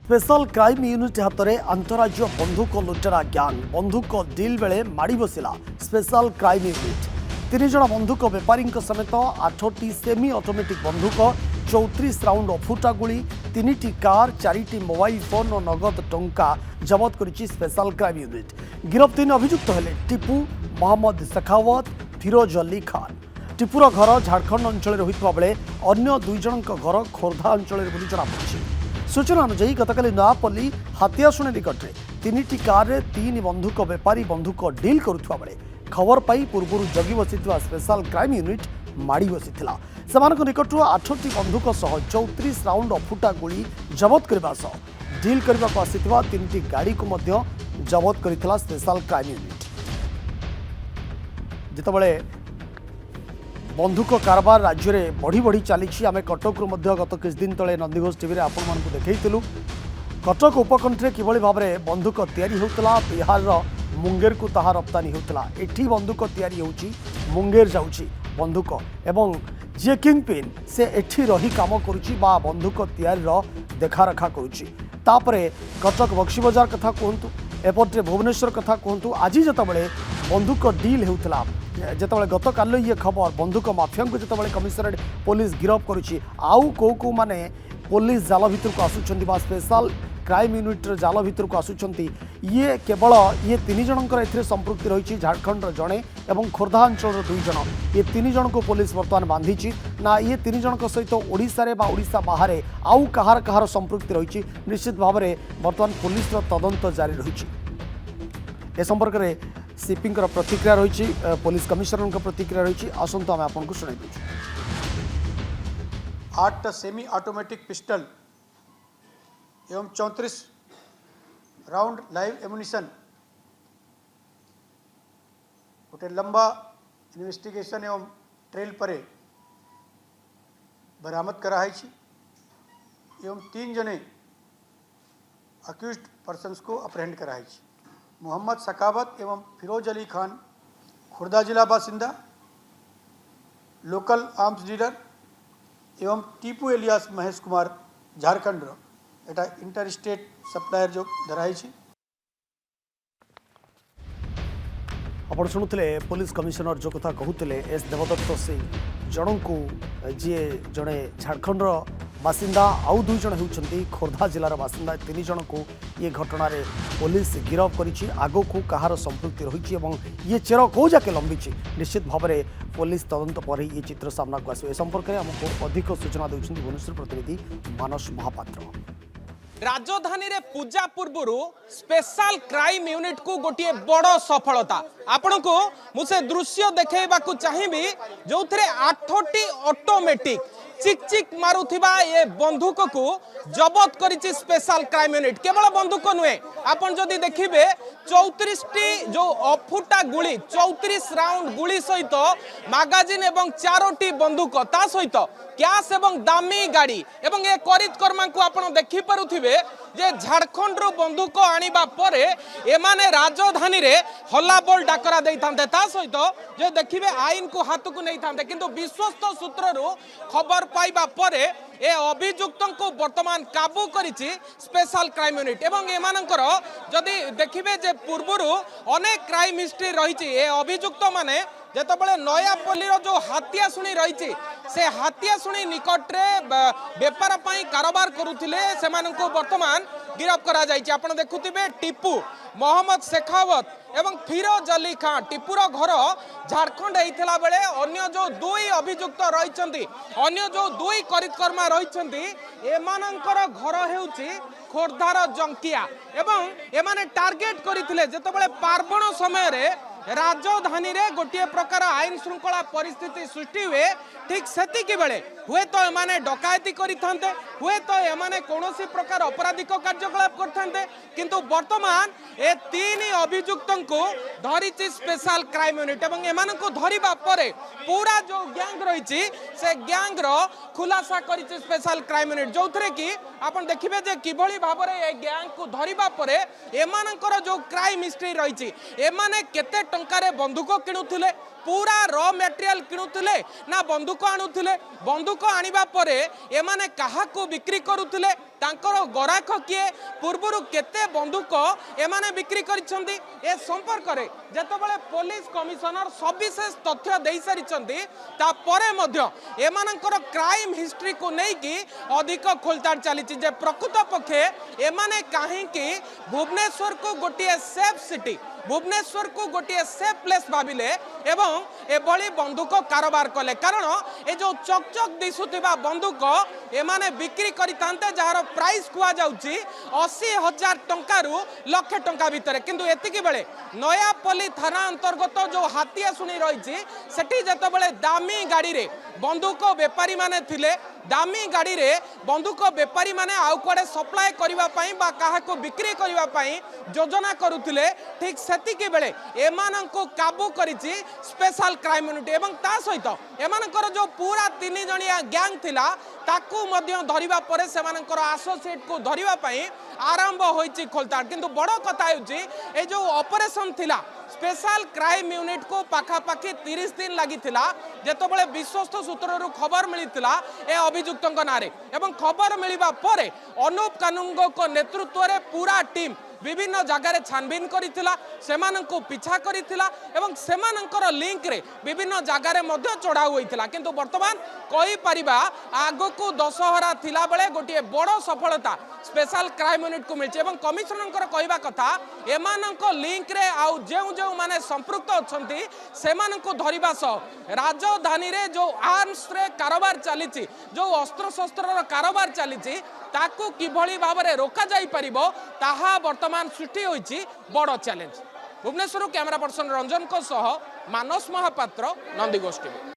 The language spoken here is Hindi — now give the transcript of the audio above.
स्पेशल क्राइम यूनिट हाथ में अंतरराज्य बंधुक लुटेरा ग्यांग बंधुक डिल बेले माड़ी बसिला स्पेशल क्राइम यूनिट 3 जन बंधुक बेपारी समेत 8टी सेमी ऑटोमेटिक बंधुक 34 राउंड अफुटा गुली 3टी कार 4टी मोबाइल फोन और नगद टंका जबत करिछि स्पेशल क्राइम यूनिट। गिरफ 3 अभियुक्त हेले टीपू मोहम्मद शेखावत फिरोज अली खान। टीपुर घर झारखंड अंचल होता बेले अन्य 2 जन घर खोर्धा अंचल जनापड़ी। सूचना अनुसार गतकाली नयापल्ली हाथियाशुणी निकट में 3टी कार 3 बंधुक बेपारी बंधुक डिल करुवा बेले खबर पाई पूर्व जगी बसी स्पेशल क्राइम यूनिट माड़ी बसीथिला। सेमानक निकटू 8टी बंधुक सह 34 राउंड अफुटा गुली जबत करने सह डिल करने को आसीथिबा 3टी गाड़ी को मध्य जबत करिथिला स्पेशल क्राइम यूनिट। जितेबाला बंधुक कारबार राज्य में बढ़ी बढ़ी चली आम कटक गत किछ दिन तले नंदीघोष टीवी आपण देखु कटक उपकंठे किभली भाव में बंधुक तैयारी होता बिहार मुंगेर को ताहा रप्तानी होता। एठी बंधुक तैयारी होची मुंगेर जाउची बंधुक एवं जे किंग पिन से एठी रही काम करुची बा बंधुक तैयारी देखारेखा करुची। तापरे कटक बक्सी बजार कथा कहतु एपटे भुवनेश्वर कथा कहतु आज जितेबाला बंधुक डील होता जितेबाला गत काल ये खबर बंधुक माफिया को जितेबाला कमिशनरेट पुलिस गिरफ करुची आउ को माने पुलिस जाल भितर को आसुचंती स्पेशल क्राइम यूनिट जाल भितर को आसुचंती ये केवल ये 3 जनकर एथिरे संपृक्ति रही झारखंड जड़े और खोर्धा अंचल 2 जन ये 3 जन को पुलिस बर्तमान बांधी ना ये 3 जन सहित ओडिशा बा ओडिशा बाहर आउ कहार कहार संपृक्ति रही निश्चित भाव में बर्तमान पुलिस तदंत जारी रही। ए संपर्क में सीपी प्रतिक्रिया रही पुलिस कमिशनर प्रतिक्रिया रही आसतु आम आपको शुणाई। 8 सेमी ऑटोमेटिक पिस्टल एवं 34 राउंड लाइव एमुनिशन गोटे लंबा इन्वेस्टिगेशन एवं ट्रेल पर बरामद कराई एवं 3 जने अक्यूज्ड पर्सन्स को अपरहेंड कराई। मोहम्मद शेखावत एवं फिरोज अली खान खुर्दा जिला बासिंदा लोकल आर्म्स डीलर एवं टीपू एलियास महेश कुमार झारखंड एटा इंटर स्टेट सप्लायर जो धराई। आप शुणुले पुलिस कमिशनर जो कथा कहते एस देवदत्त सिंह जन को जी जड़े झारखंड बासिंदा आउ 2 जन होती खोर्धा जिलार बासिंदा 3 जन को ये घटना रे पुलिस गिरफ करी आग को कहार संपृक्ति रही ये चेर कौ जाके लंबी निश्चित भाव में पुलिस तदंत पर ये चित्र सामना को आसो। ए संपर्क में आमको अधिक सूचना देउछन्ति भुवनेश्वर प्रतिनिधि मानस महापात्र। राजधानी रे पूजा पूर्व स्पेशल क्राइम यूनिट को गोटे बड़ सफलता आपण को मुझे दृश्य देखा चाहिए जो 8टी ऑटोमेटिक चिक चिक मारुथिबा ये बंधुक को जबत करिछि स्पेशल क्राइम यूनिट। केवल बंधुक नुहे आपन जदि देखिबे 34टी जो अफुटा गुली 34 राउंड गुली सहित मैगजीन एवं 4टी बंधुक ता सहित कैश एवं दामी गाड़ी एवं ये करित कर्मा को आपन देखि पारुथिबे जे झारखंड रो बंधुक आनिबा परे एमाने राजधानी रे हल्ला बोल डाकरा देई थांते ता सहित जे देखिबे आईन को हाथ को नहीं थांते किंतु विश्वस्त सूत्ररू खबर पाइबा परे ए अभियुक्तों को वर्तमान काबू करिछि स्पेशल क्राइम यूनिट एवं एमानकर जदि देखिबे जे पूर्वरु अनेक क्राइम हिस्ट्री रही ए अभियुक्त माने जेतबेले नयापल्ली जो हाथियाशुणी रही से हाथियाशुणी निकट में बेपार पाई कारोबार करुथिले सेमानंको वर्तमान गिरफ करा जायछि। आपण देखुथिबे टीपू मोहम्मद शेखावत एवं फिरोज अली खान टीपुर घर झारखंड होता बेले अन्य जो 2 अभियुक्त रही अन्य जो 2 करितकर्मा रही एमानंकर घर हेउछि खोर्धार जंकिया एवं एमाने टार्गेट करथिले जेतबेले पार्वण समय रे राजधानी रे गोटे प्रकार आईन श्रृंखला परिस्थिति सृष्टि हुए ठीक सेतिकी बेले हुए तो एमाने डकायती करिथांते हुए तो एमाने कोनोसी प्रकार अपराधिक कार्यकलाप करथांते किंतु वर्तमान ए 3 अभियुक्तों को धरिछि स्पेशल क्राइम यूनिट एवं एमानंको धरिबा परे पूरा जो गैंग रही से गैंग रो खुलासा करिछि स्पेशल क्राइम यूनिट जोथरे कि आपण देखिबे जे किभली भाबरे ए गैंग को धरिबा परे एमानंकर जो क्राइम हिस्ट्री रही एमाने केते टंकार बंदूक किणुले पूरा रॉ मटेरियल किणुले ना बंदूक आणुले बंदूक आनिबा परे एमाने काहाकू बिक्री करुले तांकर गराख किए पूर्वरु केते बंदूक एमाने बिक्री करिसंती ए संपर्क रे जेतबेले पुलिस कमिशनर सविशेष तथ्य देई सारिसंती ता परे मध्य एमानकर क्राइम हिस्ट्री को नहीं कि अधिक खोलताड़ चली जे प्रकृत पक्षे एमाने काहेकि भुवनेश्वर को गोटे सेफ सिटी भुवनेश्वर को गोटे सेफ प्लेस भाविले एवं एभली बंदूक कारोबार कले कारण ए जो चकचक दिशुथिबा बंदूक एमाने बिक्री करितांते जार प्राइस कुआ जाउची 80,000 टंकारु लाख टंका भितरे किंतु एतिकी बेले नयापल्ली थाना अंतर्गत जो हाथिया सुनी रही सेठी जेतबेले दामी गाड़ी रे बंदूक बेपारी माने थिले दामी गाड़ी रे बंदूक बेपारी माने आउ कुआडे सप्लाय करिवा पई बा काहाको बिक्री करिवा पई योजना करुथिले ठीक सेतिकी बेले एमानंको काबू करिछि स्पेशल क्राइम यूनिट एवं ता सहित एमानकर जो पूरा 3 जणिया गैंग थिला ताकू मध्य धरिबा परे सेमानकर एसोसिएट को धरिबा पई आरंभ होइछि खोलताड़ किंतु बड़ कथा होछि ए जो ऑपरेशन थिला स्पेशल क्राइम यूनिट को पाखापाखि 30 दिन लगी जेतबेले विश्वस्त सूत्ररु खबर मिलितिला ए अभियुक्तଙ୍କ नारे एवं खबर मिलिबा परे अनूप कानूनगो को नेतृत्व रे पूरा टीम विभिन्न जगार छानबीन करिथिला सेमानंको पिछा करिथिला एवं सेमानंकर लिंक रे विभिन्न जगार मध्य चढ़ाऊ होइथिला किंतु वर्तमान कहि परिबा आगो को दशहरा थिला बेले गोटे बड़ सफलता स्पेशल क्राइम यूनिट को मिलछि एवं कमिशनरंकर कहिबा कथा एमानंको लिंक रे आउ जेउ जेउ माने संपृक्त अछंती सेमानंको धरिबा सह राजधानी रे जो आर्म्स रे कारोबार चलीछि जो अस्त्र शस्त्र कारोबार चलीछि ताकू किभली भाबरे रोका जाई परिबो ताहा वर्तमान सृष्टि होइछि बड़ challenge Bhubaneswar camera person Ranjan को सह मानस महापात्र नंदीगोष्ठी।